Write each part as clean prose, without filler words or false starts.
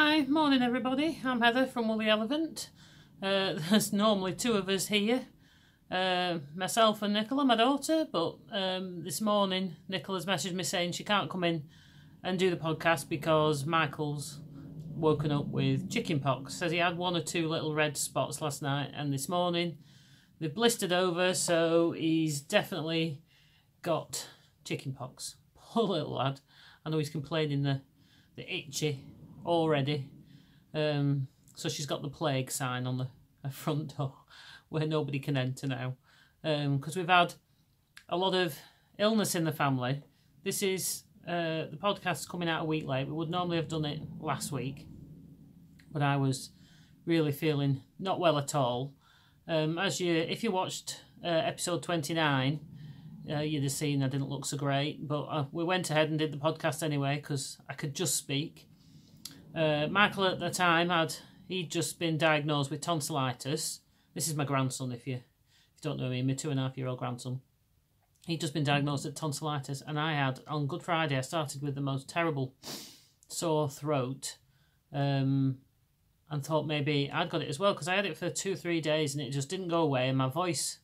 Hi, morning everybody. I'm Heather from Woolly Elephant. There's normally two of us here, myself and Nicola, my daughter, but this morning Nicola's messaged me saying she can't come in and do the podcast because Michael's woken up with chicken pox. Says he had one or two little red spots last night and this morning they've blistered over, so he's definitely got chicken pox. Poor little lad. I know he's complaining the itchy already. So she's got the plague sign on the front door where nobody can enter now. Because we've had a lot of illness in the family. This is the podcast's coming out a week late. We would normally have done it last week, but I was really feeling not well at all. If you watched episode 29, you'd have seen I didn't look so great, but we went ahead and did the podcast anyway because I could just speak. Michael at the time he'd just been diagnosed with tonsillitis. This is my grandson, if you don't know me, my 2.5-year-old grandson. He'd just been diagnosed with tonsillitis, and on Good Friday I started with the most terrible sore throat, and thought maybe I'd got it as well because I had it for 2-3 days and it just didn't go away and my voice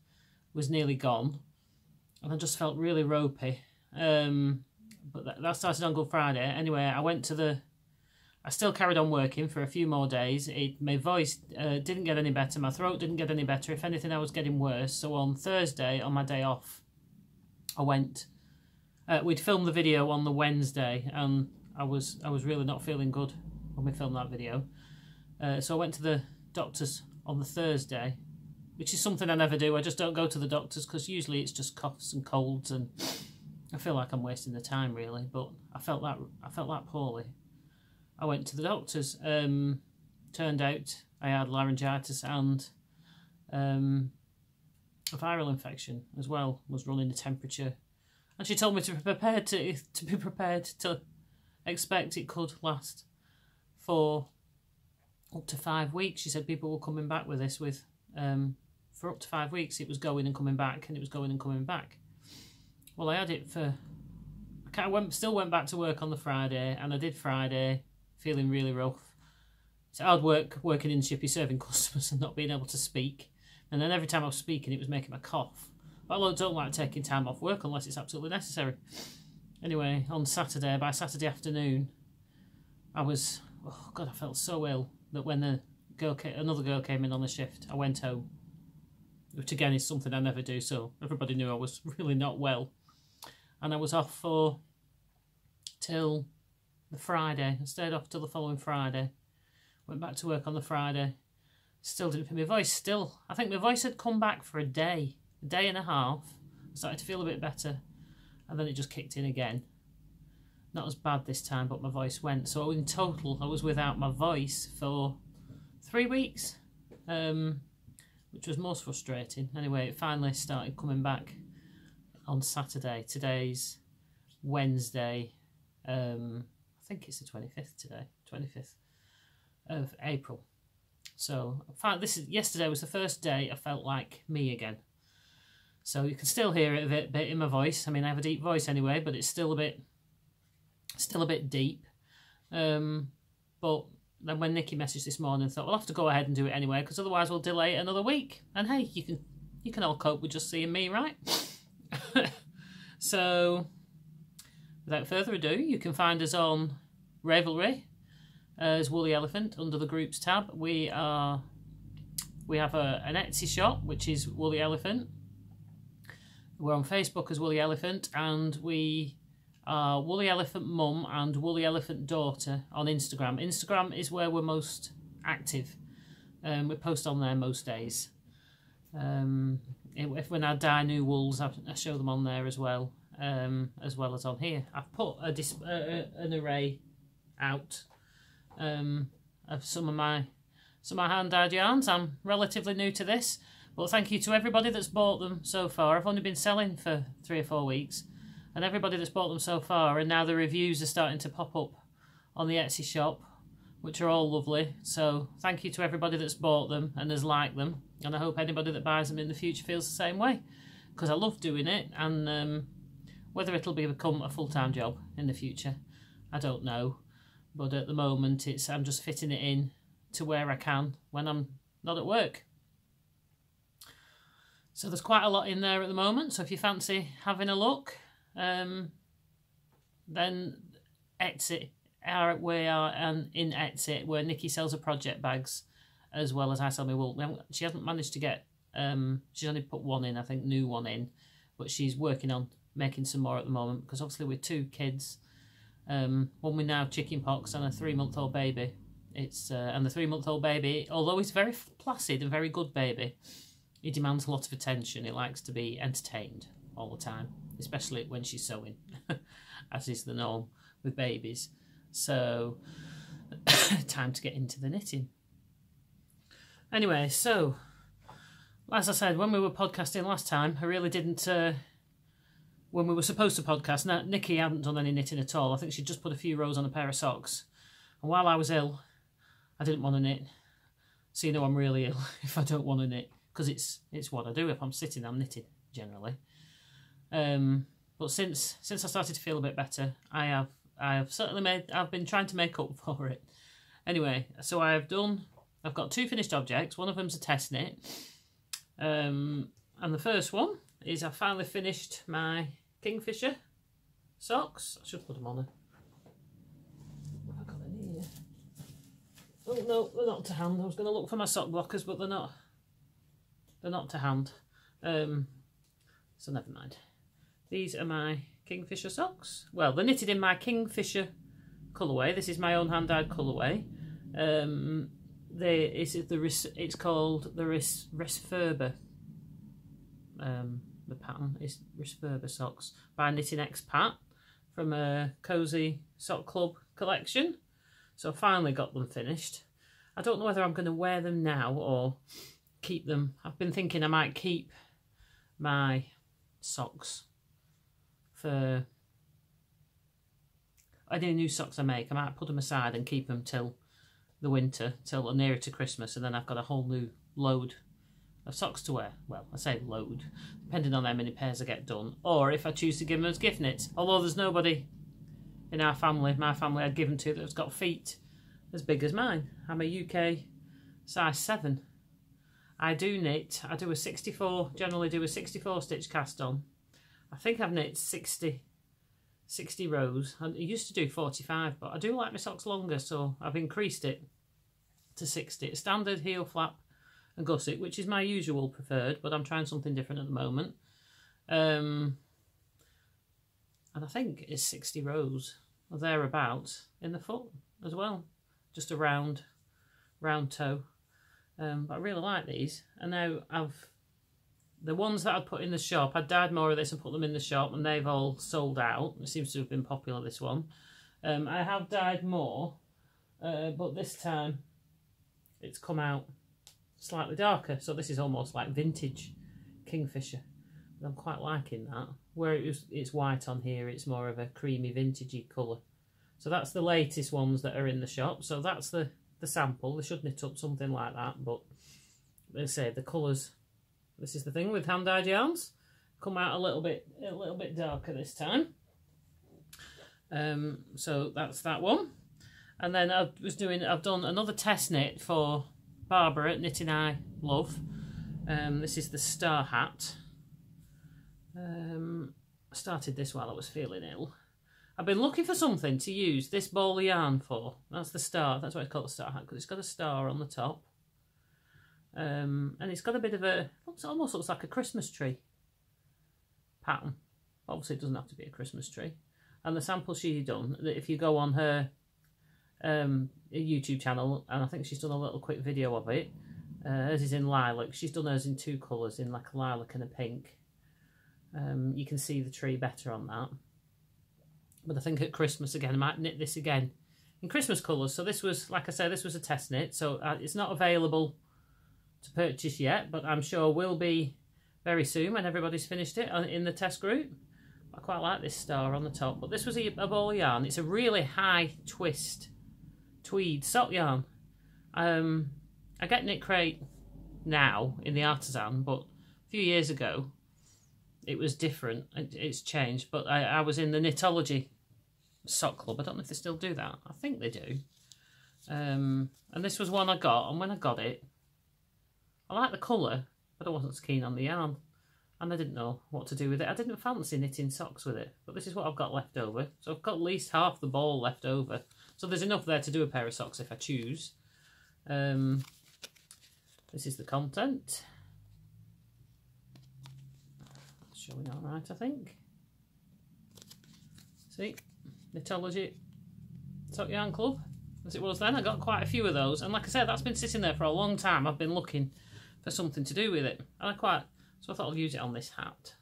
was nearly gone and I just felt really ropey. But that started on Good Friday. Anyway, I still carried on working for a few more days. My voice didn't get any better. My throat didn't get any better. If anything, I was getting worse. So on Thursday, on my day off, I went. We'd filmed the video on the Wednesday, and I was really not feeling good when we filmed that video. So I went to the doctors on the Thursday, which is something I never do. I just don't go to the doctors because usually it's just coughs and colds, and I feel like I'm wasting the time really. But I felt that poorly. I went to the doctors. Turned out I had laryngitis and a viral infection as well. Was running the temperature, and she told me to be prepared to expect it could last for up to 5 weeks. She said people were coming back with this for up to 5 weeks. It was going and coming back, and it was going and coming back. Well, I had it for. Still went back to work on the Friday, and I did Friday. Feeling really rough. It's hard work working in shippy serving customers and not being able to speak. And then every time I was speaking, it was making me cough. But I don't like taking time off work unless it's absolutely necessary. Anyway, on Saturday, by Saturday afternoon, I felt so ill that when another girl came in on the shift, I went home. Which again is something I never do, so everybody knew I was really not well. And I was off till the Friday. I stayed off till the following Friday. Went back to work on the Friday. Still didn't feel my voice. I think my voice had come back for a day and a half. I started to feel a bit better, and then it just kicked in again. Not as bad this time, but my voice went. So in total, I was without my voice for 3 weeks, which was most frustrating. Anyway, it finally started coming back on Saturday. Today's Wednesday. I think it's the 25th today, 25th of April. So yesterday was the first day I felt like me again. So you can still hear it a bit in my voice. I mean, I have a deep voice anyway, but it's still a bit deep. But then when Nikki messaged this morning, I thought we'll have to go ahead and do it anyway because otherwise we'll delay it another week. And hey, you can all cope with just seeing me, right? So without further ado, you can find us on Ravelry as Woolly Elephant under the groups tab. We have an Etsy shop which is Woolly Elephant. We're on Facebook as Woolly Elephant, and we are Woolly Elephant Mum and Woolly Elephant Daughter on Instagram. Instagram is where we're most active. We post on there most days. When I dye new wools, I show them on there as well as on here. I've put an array out of some of my hand-dyed yarns. I'm relatively new to this, but thank you to everybody that's bought them so far. I've only been selling for 3 or 4 weeks, and everybody that's bought them so far, and now the reviews are starting to pop up on the Etsy shop, which are all lovely. So thank you to everybody that's bought them and has liked them, and I hope anybody that buys them in the future feels the same way, because I love doing it. And whether it'll become a full-time job in the future, I don't know. but at the moment I'm just fitting it in to where I can when I'm not at work. So there's quite a lot in there at the moment, so if you fancy having a look, then Etsy, we are in Etsy, where Nikki sells her project bags as well as I sell my wool. She hasn't managed to get, she's only put one in, I think, new one in, but she's working on making some more at the moment, because obviously with 2 kids, one with now chicken pox and a 3-month-old baby, and the 3-month-old baby, although he's very placid and very good baby, he demands a lot of attention. He likes to be entertained all the time, especially when she's sewing, as is the norm with babies. So, time to get into the knitting. Anyway, so, as I said, when we were podcasting last time, I really didn't, when we were supposed to podcast, now, Nikki hadn't done any knitting at all. I think she'd just put a few rows on a pair of socks. And while I was ill, I didn't want to knit. So you know I'm really ill if I don't want to knit, because it's what I do. If I'm sitting, I'm knitting, generally. But since I started to feel a bit better, I have certainly I've been trying to make up for it. Anyway, so I've got 2 finished objects. One of them's a test knit. And the first one is I finally finished my Kingfisher socks. I should put them on her. Have I got any here? Oh no, they're not to hand. I was going to look for my sock blockers, but they're not. They're not to hand. So never mind. These are my Kingfisher socks. Well, they're knitted in my Kingfisher colourway. This is my own hand-dyed colourway. It's called the Resferber. The pattern is Resferber socks by Knitting Expat from a Cozy Sock Club collection. So I finally got them finished. I don't know whether I'm going to wear them now or keep them. I've been thinking I might keep my socks for any new socks I make. I might put them aside and keep them till the winter, till nearer to Christmas, and then I've got a whole new load of socks to wear. Well, I say load, depending on how many pairs I get done, or if I choose to give them as gift knits. Although there's nobody in our family, my family I'd given to, that's got feet as big as mine. I'm a UK size 7. I do knit, I do a 64, generally do a 64 stitch cast on. I think I've knit 60 rows. I used to do 45, but I do like my socks longer, so I've increased it to 60. It's standard heel flap and gusset, which is my usual preferred, but I'm trying something different at the moment. And I think it's 60 rows or thereabouts in the foot as well. Just a round toe. But I really like these. And now the ones that I'd put in the shop, I'd dyed more of this and put them in the shop, and they've all sold out. It seems to have been popular, this one. I have dyed more, but this time it's come out slightly darker. So this is almost like vintage Kingfisher. I'm quite liking that. Where it's white on here, it's more of a creamy vintagey colour. So that's the latest ones that are in the shop. So that's the sample. They should knit up something like that, but they say the colours. This is the thing with hand-dyed yarns, come out a little bit darker this time. So that's that one. And then I've done another test knit for Barbara at Knitting I Love. This is the Star Hat. I started this while I was feeling ill. I've been looking for something to use this ball of yarn for. That's the star. That's why it's called the Star Hat, because it's got a star on the top. And it's got a bit of a, almost looks like a Christmas tree pattern. Obviously it doesn't have to be a Christmas tree. And the sample she's done, if you go on her YouTube channel, and I think she's done a little quick video of it, hers is in lilac. She's done hers in 2 colours, in like a lilac and a pink. You can see the tree better on that. But I think at Christmas again, I might knit this again in Christmas colours. So this was, like I said, this was a test knit. So it's not available to purchase yet, but I'm sure will be very soon when everybody's finished it in the test group. I quite like this star on the top. But this was a ball of yarn. It's a really high twist tweed sock yarn. I get Knitcrate now in the Artisan, but a few years ago it was different. It's changed, but I was in the Knitology sock club. I don't know if they still do that. I think they do. And this was one I got, and when I got it, I like the colour, but I wasn't so keen on the yarn. And I didn't know what to do with it. I didn't fancy knitting socks with it, but this is what I've got left over. So I've got at least half the ball left over. So there's enough there to do a pair of socks if I choose. This is the content. It's showing all right, I think. See, Knitology Sock Yarn Club, as it was then. I got quite a few of those, and like I said, that's been sitting there for a long time. I've been looking for something to do with it, and so I thought I'll use it on this hat.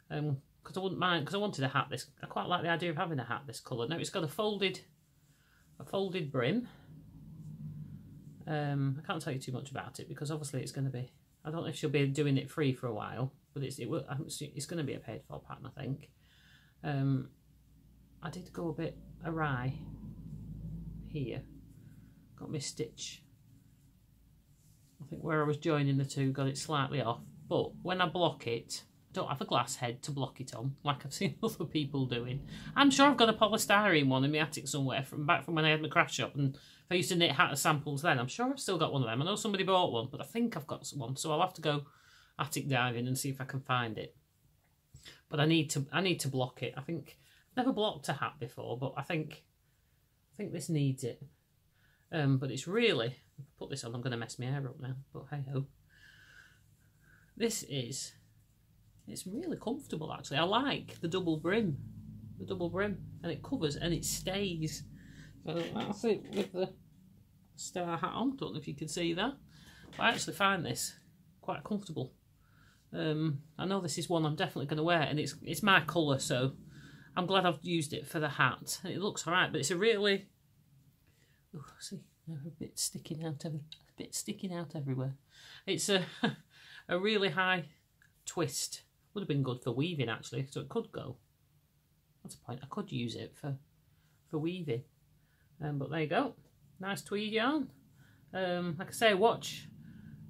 Because I wouldn't mind, because I wanted a hat I quite like the idea of having a hat this colour. Now it's got a folded brim. I can't tell you too much about it because obviously it's going to be, I don't know if she'll be doing it free for a while, but it's going to be a paid for pattern, I think. I did go a bit awry here. Got my stitch, I think where I was joining the two, got it slightly off. But when I block it, I don't have a glass head to block it on, like I've seen other people doing. I'm sure I've got a polystyrene one in my attic somewhere back from when I had my craft shop, and if I used to knit hat samples then, I'm sure I've still got one of them. I know somebody bought one, but I think I've got one, so I'll have to go attic diving and see if I can find it. But I need to block it. I think I've never blocked a hat before, but I think this needs it. But it's really, if I put this on, I'm going to mess my hair up now. But hey ho, it's really comfortable actually. I like the double brim, and it covers and it stays. So that's it with the star hat on. Don't know if you can see that, but I actually find this quite comfortable. I know this is one I'm definitely going to wear, and it's my colour, so I'm glad I've used it for the hat. It looks alright, but it's a really, oh, see, a bit sticking out everywhere. It's a really high twist. Would have been good for weaving actually, so it could go. That's a point. I could use it for weaving. But there you go. Nice tweed yarn. Like I say, watch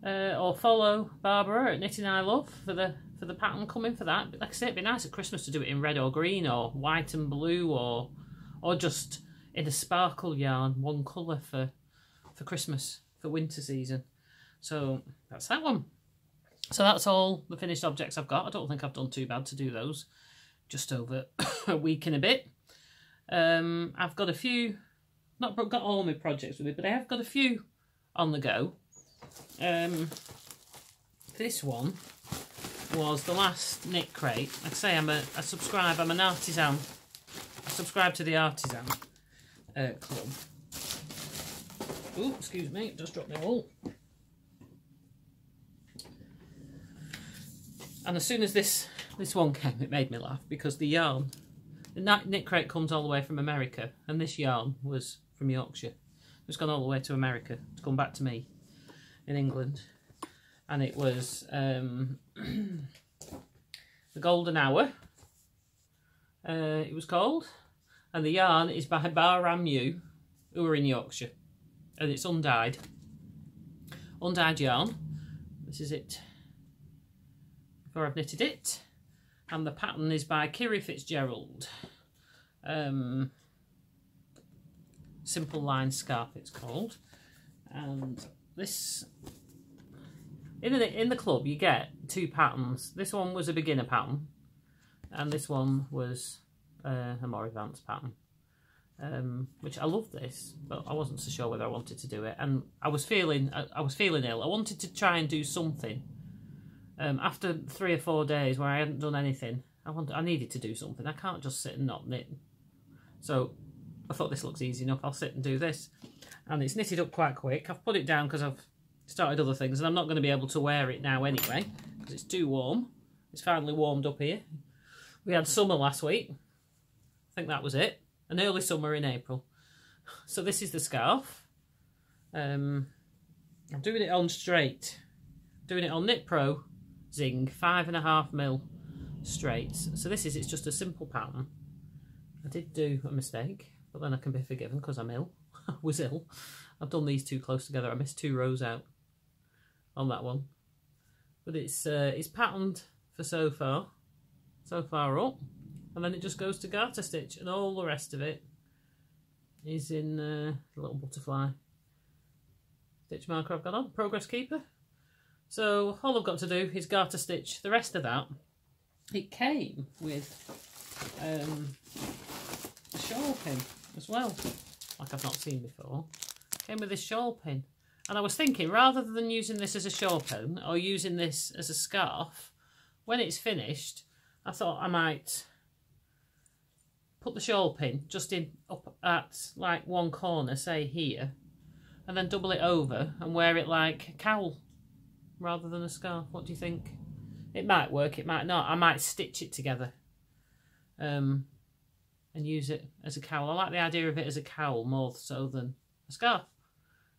or follow Barbara at Knitting I Love for the pattern coming for that. But like I say, it'd be nice at Christmas to do it in red or green or white and blue or just in a sparkle yarn, one colour for Christmas, for winter season. So that's that one. So that's all the finished objects I've got. I don't think I've done too bad to do those. Just over a week and a bit. I've got a few, not got all my projects with me, but I have got a few on the go. This one was the last Knitcrate. Like I say, I'm an artisan. I subscribe to the Artisan Club. Oh, excuse me, just dropped my wool. And as soon as this one came, it made me laugh because the yarn, the Knitcrate comes all the way from America, and this yarn was from Yorkshire. It's gone all the way to America to come back to me in England, and it was the Golden Hour. It was called, and the yarn is by Bahram Mew, who are in Yorkshire, and it's undyed yarn. This is it before I've knitted it, and the pattern is by Kiri Fitzgerald. Simple Line Scarf it's called. And this, in the club you get two patterns. This one was a beginner pattern, and this one was a more advanced pattern. Which I love this, but I wasn't so sure whether I wanted to do it, and I was feeling ill. I wanted to try and do something. After 3 or 4 days where I hadn't done anything, I needed to do something. I can't just sit and not knit. So I thought this looks easy enough. I'll sit and do this, and it's knitted up quite quick. I've put it down because I've started other things, and I'm not going to be able to wear it now anyway because it's too warm. It's finally warmed up here. We had summer last week. I think that was it. An early summer in April. So this is the scarf. I'm doing it on straight. Doing it on Knit Pro Zing 5.5mm straights. So it's just a simple pattern. I did do a mistake, but then I can be forgiven because I'm ill. I was ill. I've done these too close together. I missed 2 rows out on that one. But it's patterned for so far up. and then it just goes to garter stitch, and all the rest of it is in the little butterfly stitch marker I've got on, Progress Keeper. So all I've got to do is garter stitch the rest of that. It came with a shawl pin as well, like I've not seen before. It came with this shawl pin, and I was thinking, rather than using this as a shawl pin or using this as a scarf, when it's finished, I thought I might put the shawl pin just in up at like one corner, say here, and then double it over and wear it like a cowl rather than a scarf. What do you think? It might work, it might not. I might stitch it together and use it as a cowl. I like the idea of it as a cowl more so than a scarf,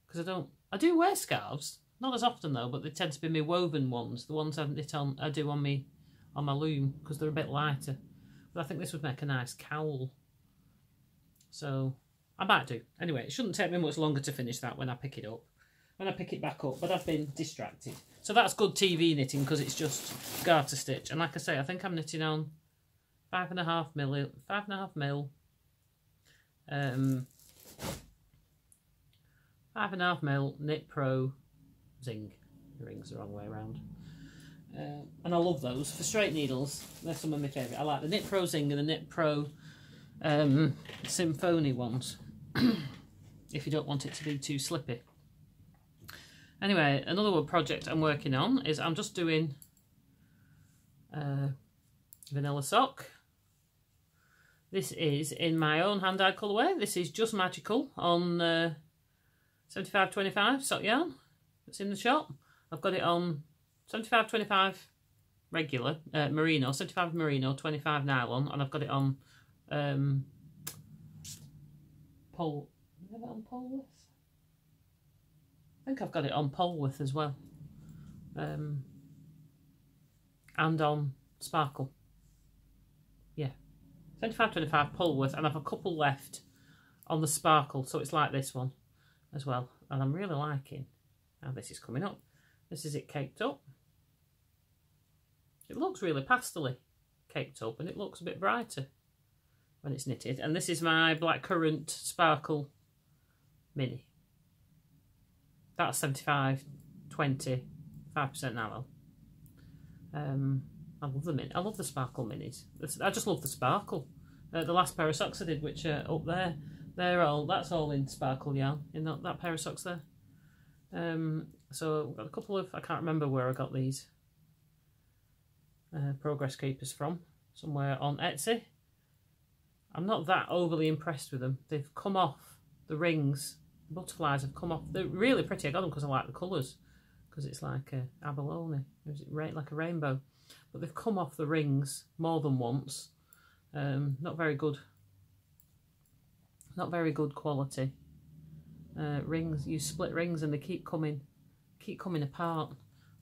because I do wear scarves, not as often though, but they tend to be my woven ones, the ones I do on my loom, because they're a bit lighter. But I think this would make a nice cowl, so I might do. Anyway, it shouldn't take me much longer to finish that when I pick it up. When I pick it back up, but I've been distracted. So that's good TV knitting, because it's just garter stitch. And like I say, I think I'm knitting on 5.5 mil, 5.5 mil, 5.5 mil Knit Pro Zing. The ring's the wrong way around. And I love those for straight needles. They're some of my favourite. I like the Knit Pro Zing and the Knit Pro Symphony ones, if you don't want it to be too slippy. Anyway, another project I'm working on is I'm just doing vanilla sock. This is in my own hand-dyed colourway. This is Just Magical on 75/25 sock yarn. It's in the shop. I've got it on 75/25 regular merino, 75 merino, 25 nylon, and I've got it on Polworth. I think I've got it on Polworth as well, and on Sparkle. Yeah, 75/25 Polworth, and I've a couple left on the Sparkle, so it's like this one as well. And I'm really liking how this is coming up. This is it caked up. It looks really pastel-y caked up, and it looks a bit brighter when it's knitted. And this is my Blackcurrant Sparkle Mini. That's 75/20, 5% nylon. I love the I love the Sparkle Minis. I just love the sparkle. The last pair of socks I did, which are up there, that's all in Sparkle yarn in that pair of socks there. So I've got a couple of, I can't remember where I got these Progress Keepers from, somewhere on Etsy. I'm not that overly impressed with them. They've come off the rings. The butterflies have come off. They're really pretty. I got them because I like the colours, because it's like a abalone, like a rainbow. But they've come off the rings more than once. Not very good. Not very good quality rings. You split rings and they keep coming apart.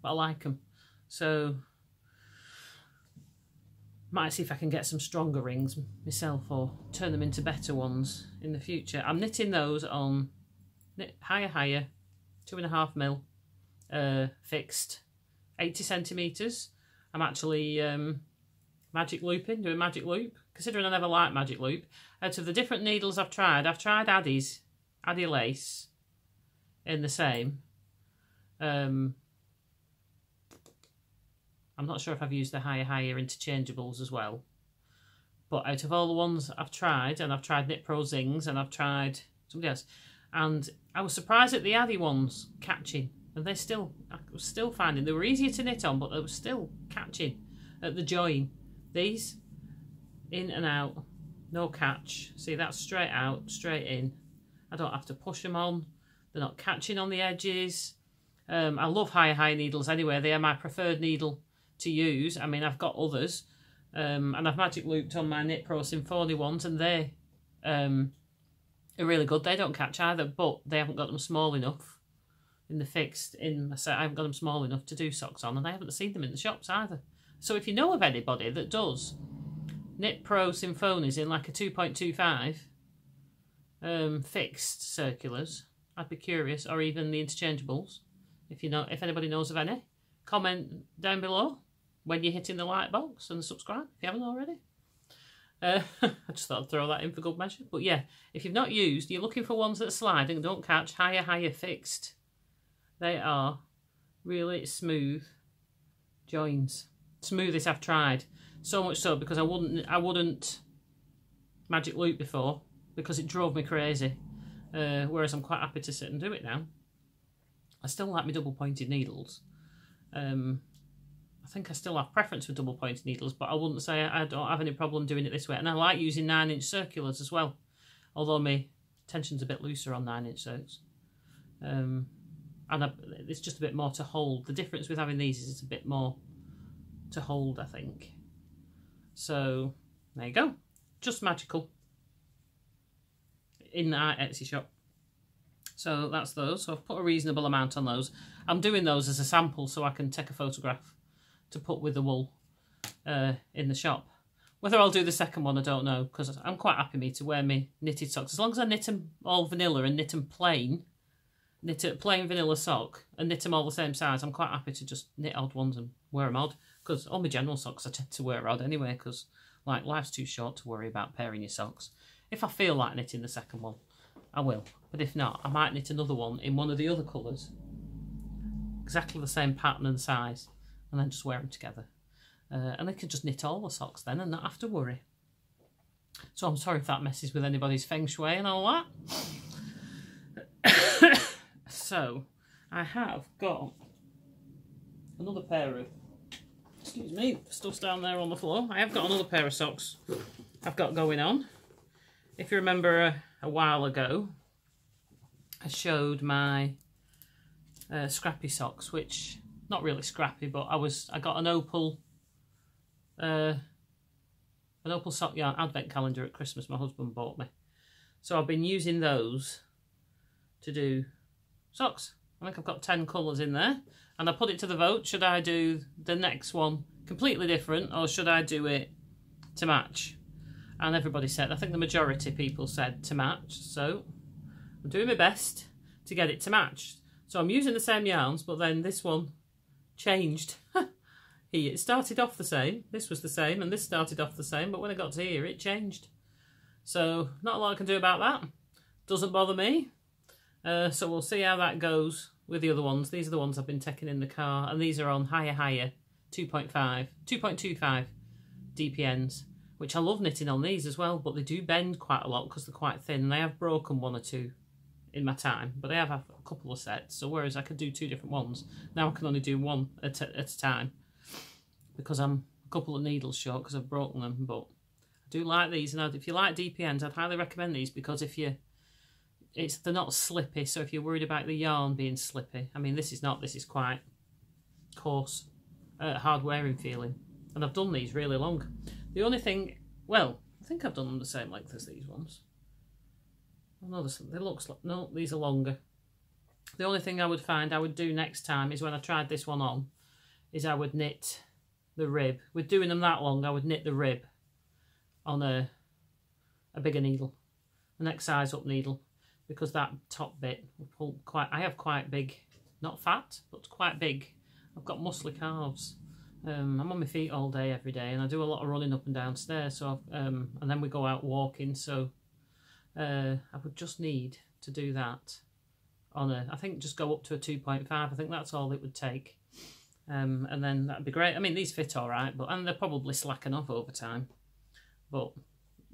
But I like them, so might see if I can get some stronger rings myself or turn them into better ones in the future. I'm knitting those on higher 2.5 mil fixed 80 centimetres. I'm actually magic looping, doing magic loop, considering I never liked magic loop. Out of the different needles I've tried Addy lace in the same. I'm not sure if I've used the higher interchangeables as well. But out of all the ones I've tried, and I've tried Knit Pro Zings, and I've tried somebody else, and I was surprised at the Addy ones catching. And I was still finding they were easier to knit on, but they were still catching at the join. These, in and out, no catch. See, that's straight out, straight in. I don't have to push them on. They're not catching on the edges. I love higher needles anyway. They are my preferred needle to use. I mean, I've got others, and I've magic looped on my Knit Pro Symphony ones, and they are really good. They don't catch either, but they haven't got them small enough in the fixed in my set. I haven't got them small enough to do socks on, and I haven't seen them in the shops either. So if you know of anybody that does Knit Pro Symphonies in like a 2.25 fixed circulars, I'd be curious, or even the interchangeables. If anybody knows of any, comment down below when you're hitting the like box and subscribe if you haven't already. I just thought I'd throw that in for good measure. But yeah, if you've not used, you're looking for ones that are sliding and don't catch, higher fixed. They are really smooth joins. Smoothest I've tried. So much so because I wouldn't magic loop before because it drove me crazy. Whereas I'm quite happy to sit and do it now. I still like my double pointed needles. I think I still have preference for double pointed needles, but I wouldn't say I don't have any problem doing it this way. And I like using 9-inch circulars as well, although my tension's a bit looser on 9-inch circs. It's just a bit more to hold. The difference with having these is it's a bit more to hold, I think. So there you go, just magical in our Etsy shop. So that's those. So I've put a reasonable amount on those. I'm doing those as a sample so I can take a photograph to put with the wool in the shop. Whether I'll do the second one, I don't know, because I'm quite happy to wear my knitted socks. As long as I knit them all vanilla and knit them plain, knit a plain vanilla sock and knit them all the same size, I'm quite happy to just knit odd ones and wear them odd, because all my general socks I tend to wear odd anyway, because like life's too short to worry about pairing your socks. If I feel like knitting the second one, I will. But if not, I might knit another one in one of the other colours, exactly the same pattern and size, and then just wear them together. And I can just knit all the socks then and not have to worry. So I'm sorry if that messes with anybody's feng shui and all that. So I have got another pair of, excuse me, stuff's down there on the floor. I have got another pair of socks I've got going on. If you remember a while ago, I showed my scrappy socks, which, not really scrappy, but I got an opal sock yarn advent calendar at Christmas my husband bought me. So I've been using those to do socks. I think I've got 10 colours in there, and I put it to the vote. Should I do the next one completely different, or should I do it to match? And everybody said, I think the majority of people said to match, so I'm doing my best to get it to match. So I'm using the same yarns, but then this one changed. It started off the same, this was the same, and this started off the same, but when I got to here, it changed. So not a lot I can do about that. Doesn't bother me. So we'll see how that goes with the other ones. These are the ones I've been taking in the car, and these are on higher 2.25 DPNs, which I love knitting on these as well, but they do bend quite a lot because they're quite thin, and they have broken one or two in my time, but I have a couple of sets, so whereas I could do 2 different ones, now I can only do one at a time because I'm a couple of needles short because I've broken them. But I do like these, and if you like DPNs, I'd highly recommend these, because they're not slippy, so if you're worried about the yarn being slippy, I mean this is not, this is quite coarse, hard wearing feeling, and I've done these really long. The only thing, well, I think I've done them the same length as these ones. Oh, no, no, these are longer. The only thing I would find I would do next time is when I tried this one on, is I would knit the rib. With doing them that long, I would knit the rib on a bigger needle, the next size up needle, because that top bit will pull quite, I have quite big, not fat, but quite big. I've got muscly calves. I'm on my feet all day, every day, and I do a lot of running up and down stairs, so and then we go out walking, so I would just need to do that on I think just go up to a 2.5. I think that's all it would take, and then that'd be great. I mean, these fit all right, and they're probably slacking off over time, but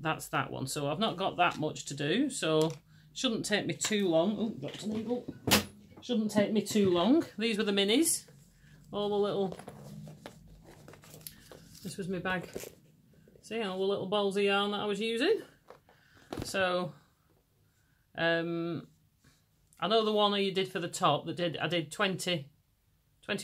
that's that one. So I've not got that much to do, so shouldn't take me too long. Oh, got a needle. Shouldn't take me too long. These were the minis, all the little. This was my bag. See all the little balls of yarn that I was using. So, I know the one you did for the top I did 20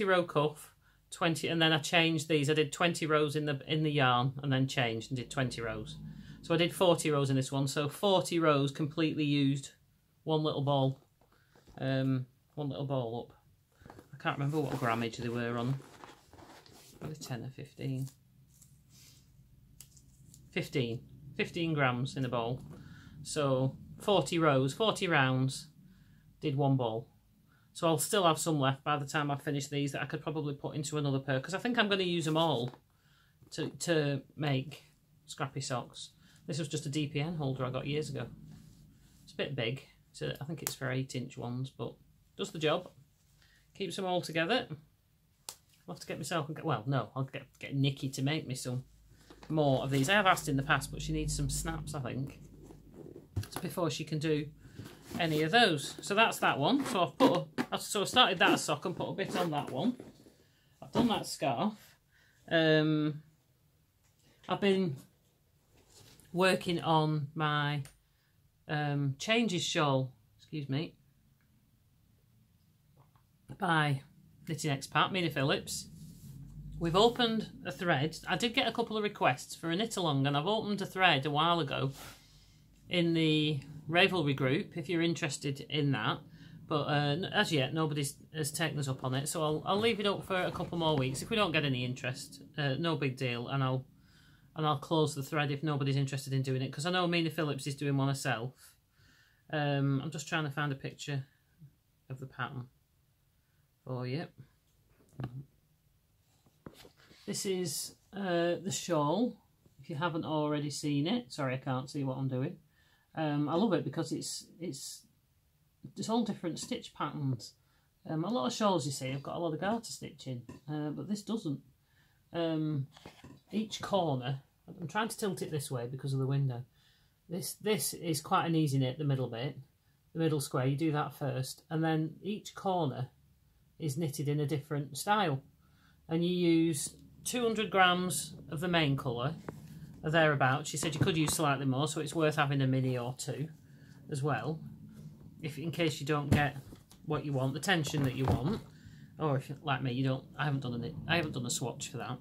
row cuff, 20, and then I changed these. I did 20 rows in the yarn and then changed and did 20 rows. So I did 40 rows in this one. So 40 rows completely used one little ball up. I can't remember what grammage they were on. Probably 10 or 15. 15 grams in a bowl. So 40 rows, 40 rounds, did one ball. So I'll still have some left by the time I finish these that I could probably put into another pair, because I think I'm going to use them all to make scrappy socks. This was just a DPN holder I got years ago. It's a bit big, so I think it's for 8-inch ones, but does the job. Keeps them all together. I'll have to get myself, well, no, I'll get Nikki to make me some more of these. I have asked in the past, but she needs some snaps, I think. So before she can do any of those. So that's that one. So I started that sock and put a bit on that one. I've done that scarf. I've been working on my changes shawl, excuse me, by Knitting Expat, Mina Phillips. We've opened a thread. I did get a couple of requests for a knit along, and I've opened a thread a while ago in the Ravelry group if you're interested in that. But as yet, nobody has taken us up on it, so I'll leave it up for a couple more weeks. If we don't get any interest, no big deal, and I'll close the thread if nobody's interested in doing it, because I know Mina Phillips is doing one herself. I'm just trying to find a picture of the pattern for you. This is the shawl, if you haven't already seen it. Sorry, I can't see what I'm doing. I love it because it's all different stitch patterns. A lot of shawls, you see, have got a lot of garter stitching, but this doesn't. Each corner, I'm trying to tilt it this way because of the window. This is quite an easy knit, the middle bit, the middle square. You do that first, and then each corner is knitted in a different style, and you use 200 grams of the main colour, or thereabouts. She said you could use slightly more, so it's worth having a mini or two as well, in case you don't get what you want, the tension that you want, or if like me, I haven't done a swatch for that.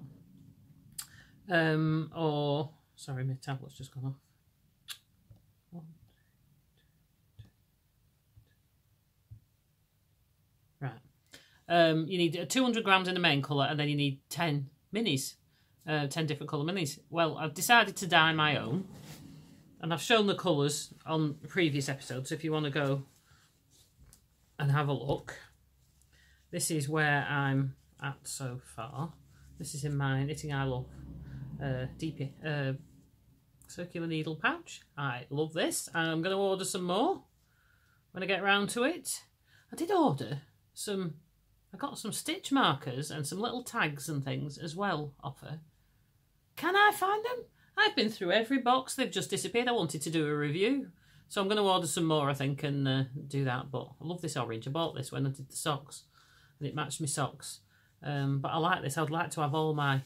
Or sorry, my tablet's just gone off. Right. You need 200 grams in the main colour, and then you need 10 minis, 10 different colour minis. Well, I've decided to dye my own, and I've shown the colours on previous episodes, so if you want to go and have a look. This is where I'm at so far. This is in my Knitting I Love DP circular needle pouch. I love this. I'm going to order some more when I get round to it. I did order some, I got some stitch markers and some little tags and things as well off her. Can I find them? I've been through every box, they've just disappeared. I wanted to do a review, so I'm going to order some more, I think, and do that. But I love this orange. I bought this when I did the socks, and it matched my socks. But I like this. I'd like to have all my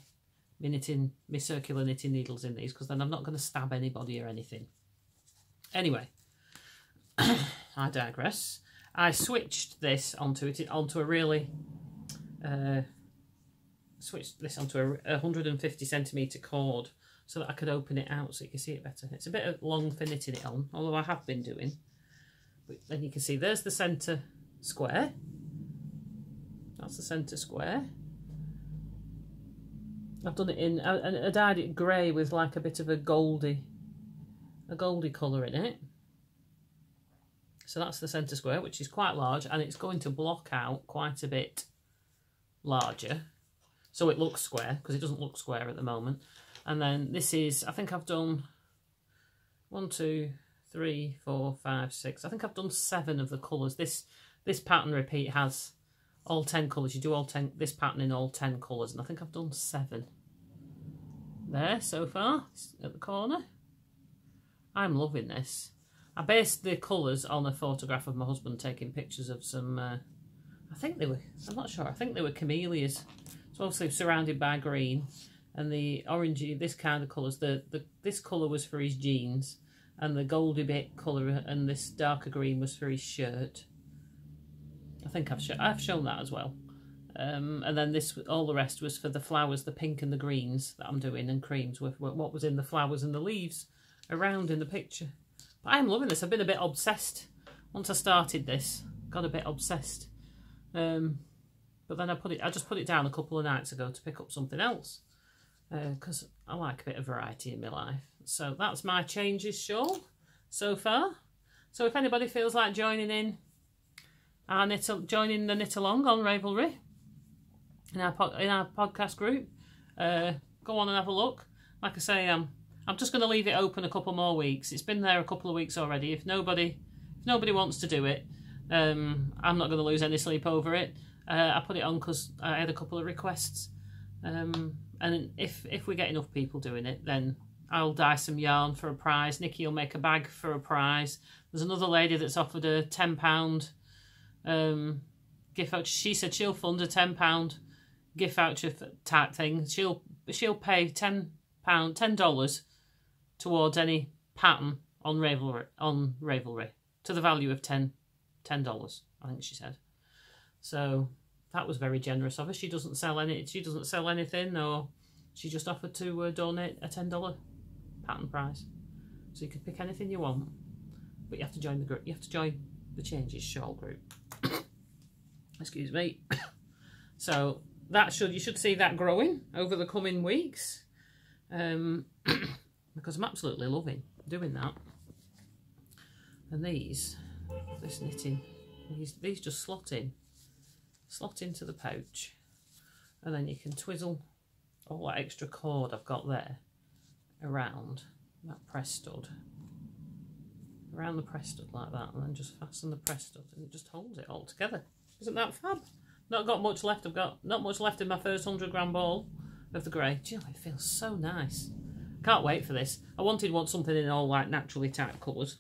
circular knitting needles in these, because then I'm not going to stab anybody or anything. Anyway, I digress. I switched this onto a really switched this onto a 150 centimetre cord so that I could open it out so you can see it better. It's a bit long for knitting it on, although I have been doing. But then you can see there's the centre square. That's the centre square. I've done it in, I dyed it grey with like a bit of a goldy colour in it. So that's the centre square, which is quite large, and it's going to block out quite a bit larger. So it looks square, because it doesn't look square at the moment. And then this is, I think I've done 1, 2, 3, 4, 5, 6. I think I've done 7 of the colours. This pattern repeat has all 10 colours. You do all 10, this pattern in all 10 colours, and I think I've done 7 there so far at the corner. I'm loving this. I based the colours on a photograph of my husband taking pictures of some, I think they were, I'm not sure, I think they were camellias. So obviously surrounded by green, and the orangey, this kind of colours, this colour was for his jeans, and the goldy bit colour and this darker green was for his shirt. I think I've shown that as well. And then this, all the rest was for the flowers, the pink and the greens that I'm doing, and creams with what was in the flowers and the leaves around in the picture. But I'm loving this. I've been a bit obsessed. Once I started this, got a bit obsessed. But then I just put it down a couple of nights ago to pick up something else, because I like a bit of variety in my life. So that's my changes shawl so far. So if anybody feels like joining in joining the knit along on Ravelry in our podcast group, go on and have a look. Like I say, I'm I'm just going to leave it open a couple more weeks. It's been there a couple of weeks already. If nobody wants to do it, I'm not going to lose any sleep over it. I put it on because I had a couple of requests. And if we get enough people doing it, then I'll dye some yarn for a prize. Nikki will make a bag for a prize. There's another lady that's offered a £10 gift voucher. She said she'll fund a £10 gift voucher type thing. She'll pay $10 towards any pattern on Ravelry to the value of $10, I think she said. So that was very generous of her. She doesn't sell anything, or she just offered to donate a $10 pattern prize. So you can pick anything you want, but you have to join the group. You have to join the Changes Shawl group. Excuse me. So you should see that growing over the coming weeks, because I'm absolutely loving doing that. And this knitting, these just slot into the pouch, and then you can twizzle all that extra cord I've got there around that press stud, around the press stud like that, and then just fasten the press stud, and it just holds it all together. Isn't that fab? Not got much left. I've got not much left in my first 100-gram ball of the grey. Do you know, it feels so nice. Can't wait for this. I wanted something in all like naturally tight colours,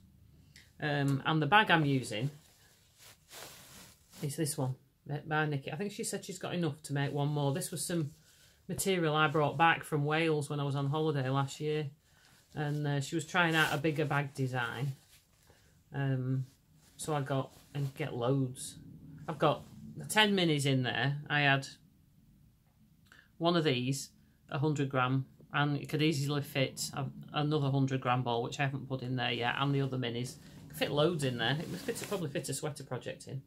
and the bag I'm using is this one by Nikki. I think she said she's got enough to make one more. This was some material I brought back from Wales when I was on holiday last year, and she was trying out a bigger bag design. So I got, and get loads. I've got the 10 minis in there. I had one of these, 100-gram, and it could easily fit another 100-gram ball, which I haven't put in there yet, and the other minis. It could fit loads in there. It would probably fit a sweater project in.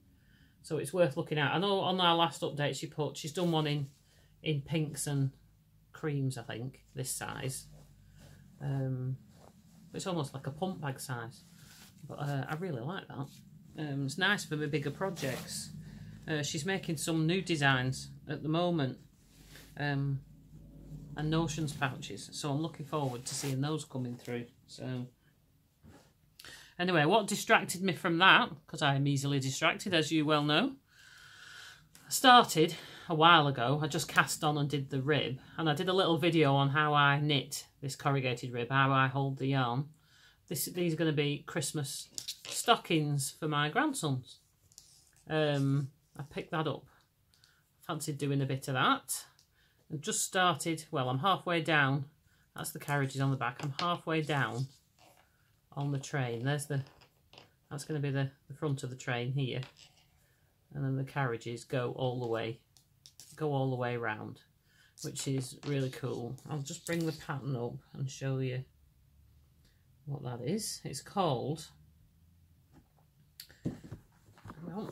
So it's worth looking at. I know on our last update she's done one in pinks and creams, I think, this size. It's almost like a pump bag size. But I really like that. It's nice for the bigger projects. She's making some new designs at the moment, and notions pouches, so I'm looking forward to seeing those coming through. So anyway, what distracted me from that, because I am easily distracted, as you well know, I started a while ago. I just cast on and did the rib, and I did a little video on how I knit this corrugated rib, how I hold the yarn. These are going to be Christmas stockings for my grandsons. I picked that up. Fancied doing a bit of that. And just started, well, I'm halfway down. That's the carriages on the back. I'm halfway down on the train. That's going to be the front of the train here. And then the carriages go all the way round, which is really cool. I'll just bring the pattern up and show you what that is. It's called, well,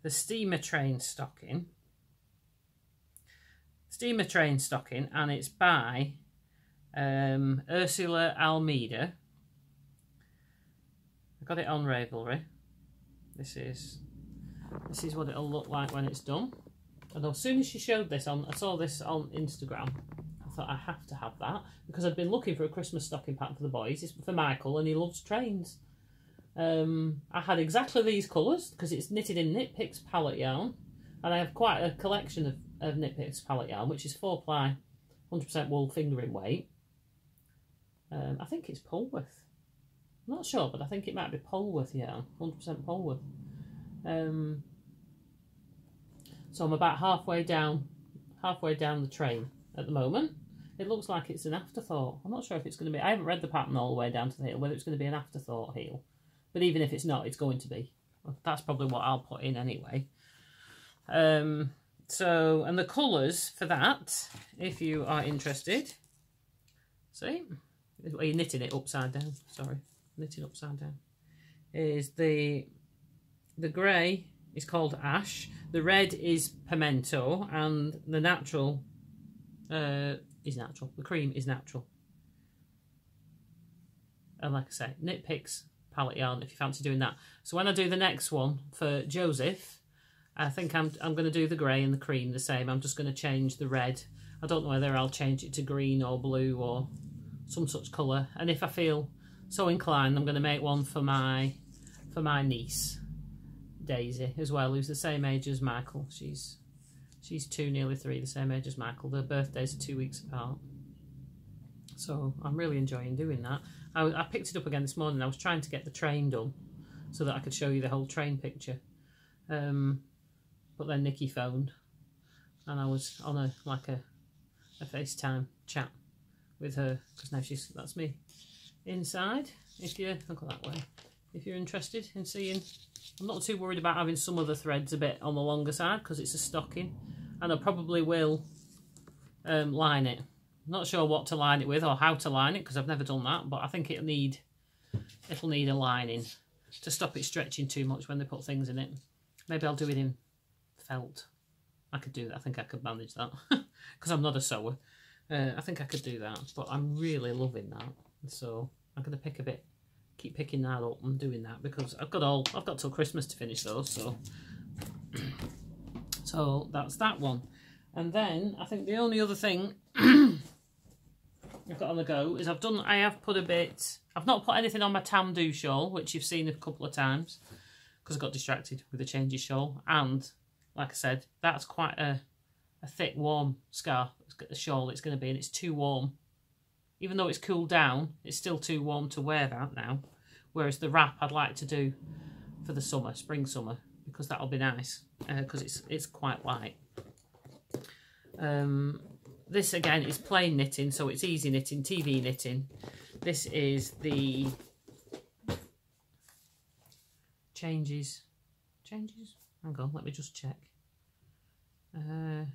the Steamer Train Stocking. Steamer Train Stocking, and it's by Ursula Almeida. I got it on Ravelry. This is what it'll look like when it's done. And as soon as she showed this I saw this on Instagram. I thought I have to have that, because I'd been looking for a Christmas stocking pattern for the boys. It's for Michael, and he loves trains. I had exactly these colours because it's knitted in Knit Picks palette yarn, and I have quite a collection of Knit Picks palette yarn, which is 4-ply 100% wool fingering weight. I think it's Polworth. I'm not sure, but I think it might be Polworth yarn, 100% Polworth. So I'm about halfway down the train at the moment. It looks like it's an afterthought. I'm not sure if it's going to be. I haven't read the pattern all the way down to the heel, whether it's going to be an afterthought heel. But even if it's not, it's going to be. That's probably what I'll put in anyway. So, and the colours for that, if you are interested, see, well, you're knitting it upside down, sorry, knitting upside down, is the grey is called Ash, the red is Pimento, and the natural is natural, the cream is natural. And like I say, Knit Picks palette yarn if you fancy doing that. So when I do the next one for Joseph, I think I'm going to do the grey and the cream the same. I'm just going to change the red. I don't know whether I'll change it to green or blue or some such colour. And if I feel so inclined, I'm going to make one for my niece, Daisy, as well, who's the same age as Michael. She's 2, nearly 3, the same age as Michael. Their birthdays are 2 weeks apart. So I'm really enjoying doing that. I picked it up again this morning. I was trying to get the train done so that I could show you the whole train picture. But then Nikki phoned and I was on a FaceTime chat with her, because now that's me inside. If you look at that way, if you're interested in seeing, I'm not too worried about having some of the threads a bit on the longer side because it's a stocking, and I probably will line it. I'm not sure what to line it with or how to line it because I've never done that, but I think it'll need a lining to stop it stretching too much when they put things in it. Maybe I'll do it in felt. I could do that. I think I could manage that because I'm not a sewer. I think I could do that, but I'm really loving that. So I'm going to keep picking that up and doing that because I've got till Christmas to finish those. So that's that one. And then I think the only other thing I've got on the go is I've not put anything on my Tamdo shawl, which you've seen a couple of times because I got distracted with the changes shawl. And like I said, that's quite a thick, warm scarf. The shawl it's going to be, and it's too warm. Even though it's cooled down, it's still too warm to wear that now. Whereas the wrap I'd like to do for the summer, spring, summer, because that'll be nice because it's quite light. This again is plain knitting, so it's easy knitting, TV knitting. This is the changes. Hang on, let me just check. Where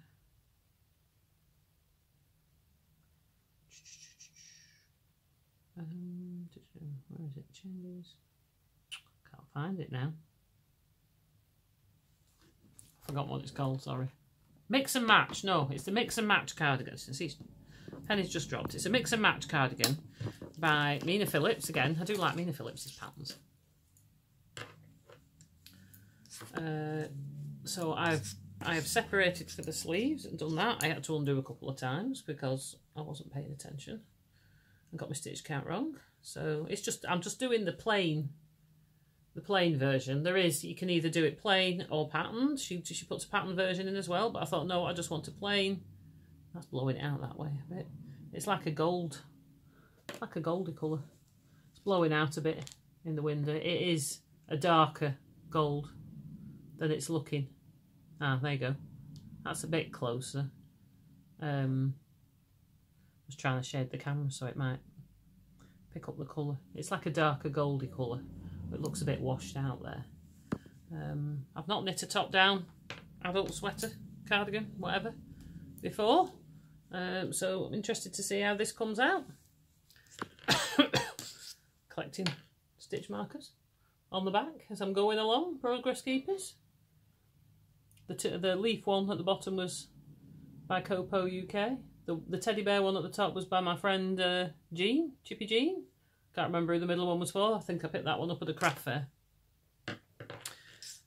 is it? Changes. Can't find it now. I forgot what it's called, sorry. Mix and match. No, it's the mix and match cardigan. See, penny's just dropped. It's a mix and match cardigan by Mina Phillips. Again, I do like Mina Phillips' patterns. So I have separated for the sleeves and done that. I had to undo a couple of times because I wasn't paying attention and got my stitch count wrong. So I'm just doing the plain version. You can either do it plain or patterned. She puts a pattern version in as well, but I thought no, I just want a plain. That's blowing it out that way a bit. It's like a goldy colour. It's blowing out a bit in the window. It is a darker gold than it's looking. Ah, there you go. That's a bit closer. I was trying to shade the camera so it might pick up the colour. It's like a darker goldy colour. It looks a bit washed out there. I've not knit a top-down adult sweater, cardigan, whatever, before. So I'm interested to see how this comes out. Collecting stitch markers on the back as I'm going along, progress keepers. The leaf one at the bottom was by Copo UK. The teddy bear one at the top was by my friend Chippy Jean. Can't remember who the middle one was for. I think I picked that one up at the craft fair.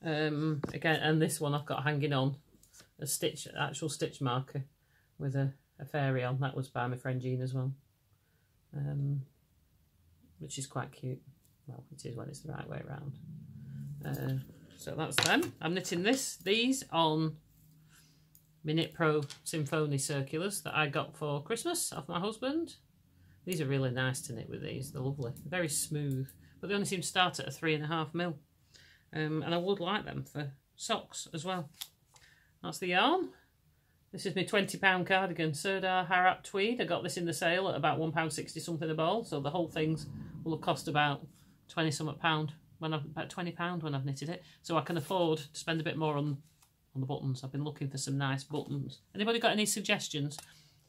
Again, and this one I've got hanging on actual stitch marker with a fairy on. That was by my friend Jean as well, which is quite cute. Well, it is when it's the right way around. So that's them. I'm knitting these on my Knit Pro Symphony circulars that I got for Christmas off my husband. These are really nice to knit with these. They're lovely. They're very smooth, but they only seem to start at a 3.5mm. And I would like them for socks as well. That's the yarn. This is my £20 cardigan, Serdar Harap tweed. I got this in the sale at about £1.60 something a ball, so the whole things will have cost about £20 when I've knitted it. So I can afford to spend a bit more on the buttons. I've been looking for some nice buttons. Anybody got any suggestions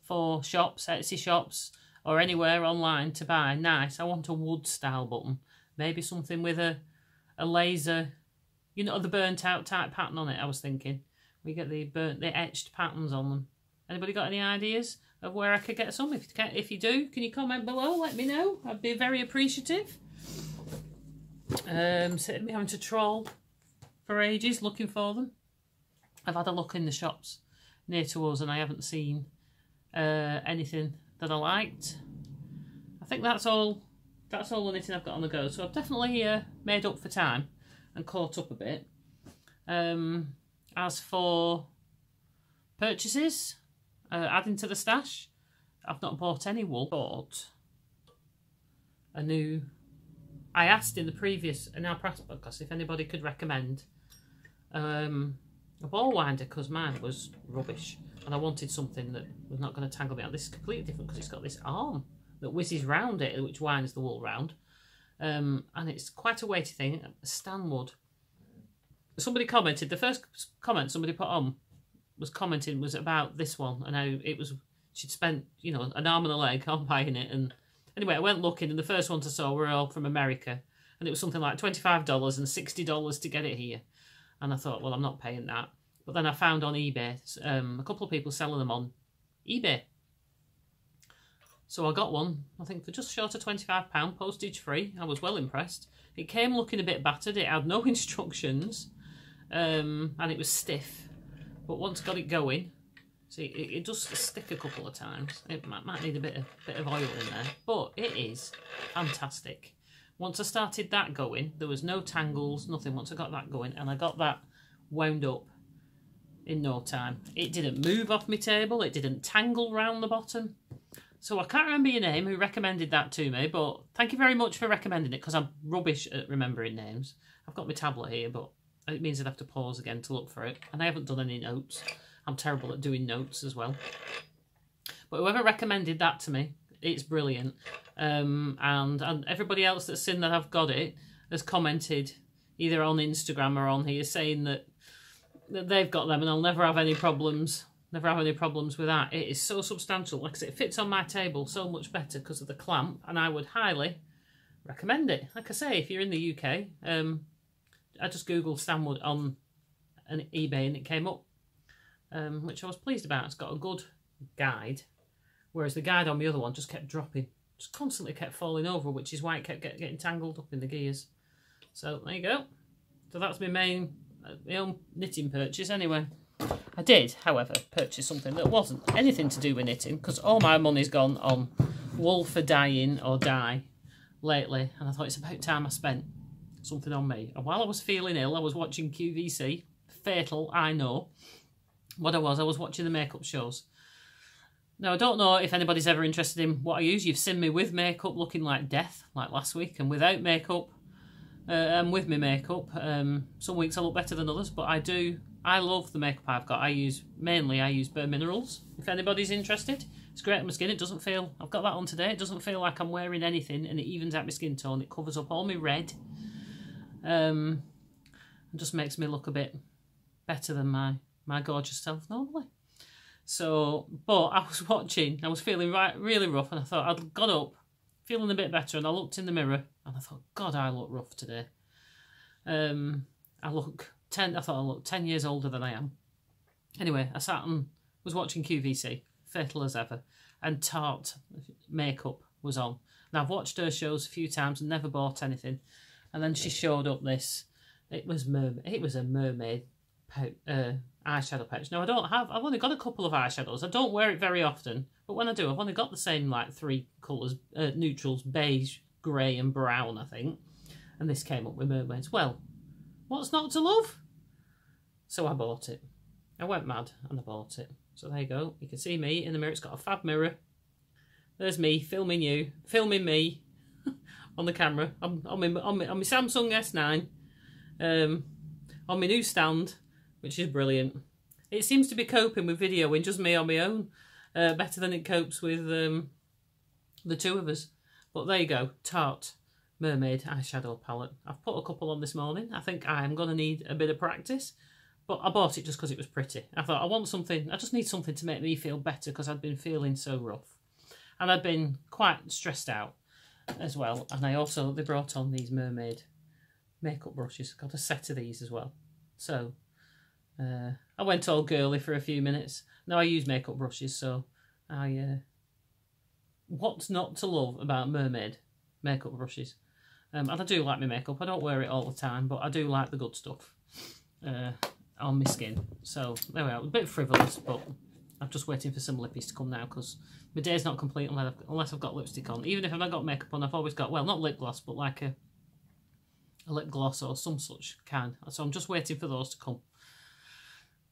for shops, Etsy shops, or anywhere online to buy nice? I want a wood style button. Maybe something with a laser, you know, the burnt out type pattern on it. I was thinking we get the etched patterns on them. Anybody got any ideas of where I could get some? If you do, can you comment below? Let me know. I'd be very appreciative. So me having to troll for ages looking for them. I've had a look in the shops near to us and I haven't seen anything that I liked. I think that's all the knitting I've got on the go. So I've definitely made up for time and caught up a bit. As for purchases, adding to the stash, I've not bought any wool. Bought a new... I asked in our press podcast if anybody could recommend a ball winder, because mine was rubbish and I wanted something that was not going to tangle me out. This is completely different because it's got this arm that whizzes round it, which winds the wool round, and it's quite a weighty thing. Stanwood. Somebody commented, the first comment somebody put on was about this one, and how she'd spent, you know, an arm and a leg on buying it. And anyway, I went looking, and the first ones I saw were all from America, and it was something like $25 and $60 to get it here. And I thought, well, I'm not paying that. But then I found on eBay a couple of people selling them on eBay. So I got one, I think for just short of £25, postage free. I was well impressed. It came looking a bit battered. It had no instructions, and it was stiff. But once I got it going, see, it does stick a couple of times. It might need a bit of oil in there, but it is fantastic. Once I started that going, there was no tangles, nothing. Once I got that going, and I got that wound up in no time. It didn't move off my table. It didn't tangle round the bottom. So I can't remember your name who recommended that to me, but thank you very much for recommending it, because I'm rubbish at remembering names. I've got my tablet here, but it means I'd have to pause again to look for it. And I haven't done any notes. I'm terrible at doing notes as well. But whoever recommended that to me, it's brilliant. And everybody else that's seen that I've got it has commented either on Instagram or on here saying that they've got them and I'll never have any problems. Never have any problems with that. It is so substantial. Like I said, it fits on my table so much better because of the clamp, and I would highly recommend it. Like I say, if you're in the UK, I just googled Stanwood on an eBay and it came up, which I was pleased about. It's got a good guide, whereas the guide on the other one just kept dropping, just constantly kept falling over, which is why it kept getting tangled up in the gears. So there you go. So that's my own knitting purchase anyway. I did, however, purchase something that wasn't anything to do with knitting, because all my money's gone on wool for dyeing or dye lately, and I thought it's about time I spent something on me. And while I was feeling ill, I was watching QVC. Fatal, I know. What I was watching the makeup shows. Now, I don't know if anybody's ever interested in what I use. You've seen me with makeup looking like death, like last week, and without makeup, and with my makeup. Some weeks I look better than others, but I love the makeup I've got. I use Bare Minerals, if anybody's interested. It's great on my skin. It doesn't feel... I've got that on today. It doesn't feel like I'm wearing anything, and it evens out my skin tone. It covers up all my red. And just makes me look a bit better than my gorgeous self normally. So, but I was feeling really rough, and I thought I'd got up, feeling a bit better, and I looked in the mirror, and I thought, God, I look rough today. I thought I looked 10 years older than I am. Anyway, I sat and was watching QVC, fatal as ever, and Tarte makeup was on. Now, I've watched her shows a few times and never bought anything. And then she showed up this. It was a mermaid eyeshadow pouch. Now, I've only got a couple of eyeshadows. I don't wear it very often, but when I do, I've only got the same, like, 3 colours, neutrals, beige, grey and brown, I think. And this came up with mermaids. Well, what's not to love? So I bought it. I went mad and I bought it. So there you go. You can see me in the mirror. It's got a fab mirror. There's me filming me on the camera. I'm on my Samsung S9. On my new stand, which is brilliant. It seems to be coping with videoing just me on my own better than it copes with the two of us. But there you go. Tarte Mermaid eyeshadow palette. I've put a couple on this morning. I think I am going to need a bit of practice. But I bought it just because it was pretty. I thought, I just need something to make me feel better because I'd been feeling so rough. And I'd been quite stressed out as well. And they brought on these mermaid makeup brushes. Got a set of these as well. So, I went all girly for a few minutes. Now I use makeup brushes, so what's not to love about mermaid makeup brushes? And I do like my makeup. I don't wear it all the time, but I do like the good stuff on my skin. So there we are. A bit frivolous, but I'm just waiting for some lippies to come now because my day's not complete unless I've got lipstick on. Even if I've not got makeup on, I've always got, well, not lip gloss, but like a lip gloss or some such kind. So I'm just waiting for those to come.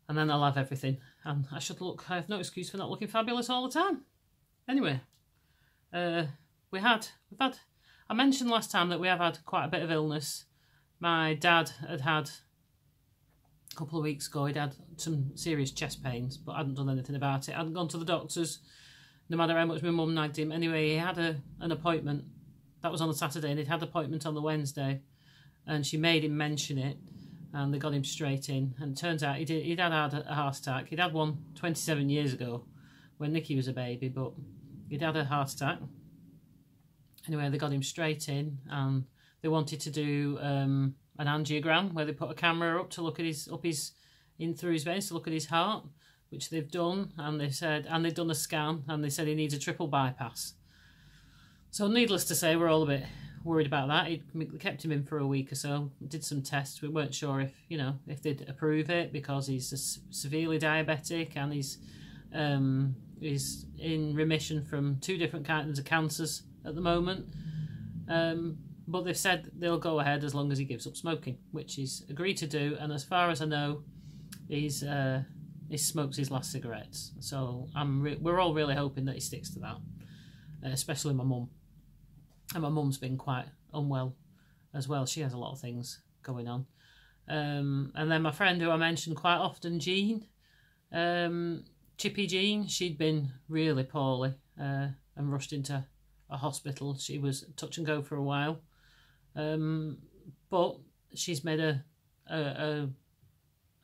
And then I'll have everything. And I have no excuse for not looking fabulous all the time. Anyway, we've had, I mentioned last time that we have had quite a bit of illness. My dad had a couple of weeks ago, he'd had some serious chest pains, but hadn't done anything about it. Hadn't gone to the doctors, no matter how much my mum nagged him. Anyway, he had an appointment. That was on the Saturday, and he'd had an appointment on the Wednesday. And she made him mention it, and they got him straight in. And it turns out he'd had a heart attack. He'd had one 27 years ago when Nikki was a baby, but he'd had a heart attack. Anyway, they got him straight in, and they wanted to do an angiogram where they put a camera up to look at in through his veins to look at his heart, which they've done, and they've done a scan, and they said he needs a triple bypass. So needless to say, we're all a bit worried about that. It kept him in for a week or so, did some tests. We weren't sure if they'd approve it because he's severely diabetic and he's in remission from 2 different kinds of cancers at the moment. But they've said they'll go ahead as long as he gives up smoking, which he's agreed to do. And as far as I know, he smokes his last cigarettes. So we're all really hoping that he sticks to that, especially my mum. And my mum's been quite unwell as well. She has a lot of things going on. And then my friend who I mentioned quite often, Jean, Chippy Jean, she'd been really poorly and rushed into a hospital. She was touch and go for a while. But she's made a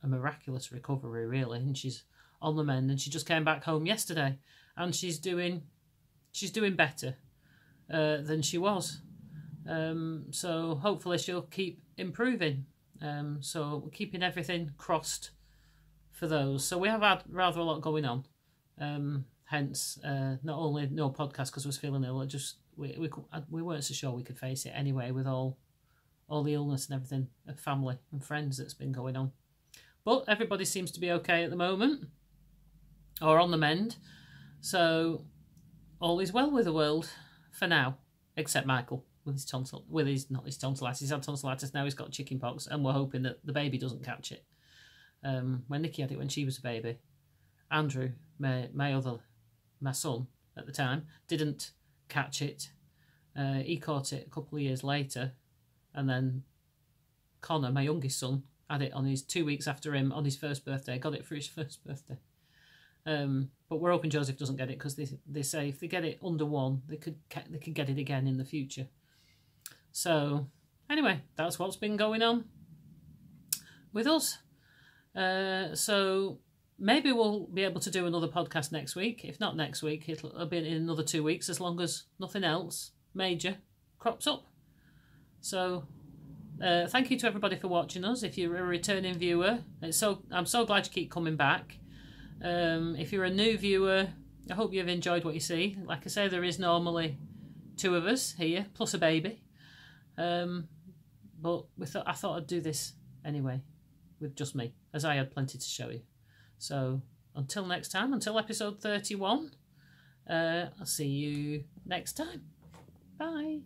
miraculous recovery, really, and she's on the mend. And she just came back home yesterday, and she's doing better than she was. So hopefully she'll keep improving. So we're keeping everything crossed for those. So we have had rather a lot going on. Hence, not only no podcast because I was feeling ill, we weren't so sure we could face it anyway with all the illness and everything of family and friends that's been going on. But everybody seems to be okay at the moment, or on the mend. So all is well with the world for now, except Michael with his not his tonsillitis. He's had tonsillitis, now he's got chickenpox, and we're hoping that the baby doesn't catch it. When Nikki had it when she was a baby, Andrew, my son at the time, didn't catch it. He caught it a couple of years later, and then Connor, my youngest son, had it on his 2 weeks after him on his first birthday. Got it for his first birthday. But we're hoping Joseph doesn't get it because they say if they get it under 1, they could get it again in the future. So anyway, that's what's been going on with us. So maybe we'll be able to do another podcast next week. If not next week, it'll be in another 2 weeks, as long as nothing else major crops up. So thank you to everybody for watching us. If you're a returning viewer, I'm so glad you keep coming back. If you're a new viewer, I hope you've enjoyed what you see. Like I say, there is normally 2 of us here, plus a baby. But I thought I'd do this anyway, with just me, as I had plenty to show you. So until next time, until episode 31, I'll see you next time. Bye.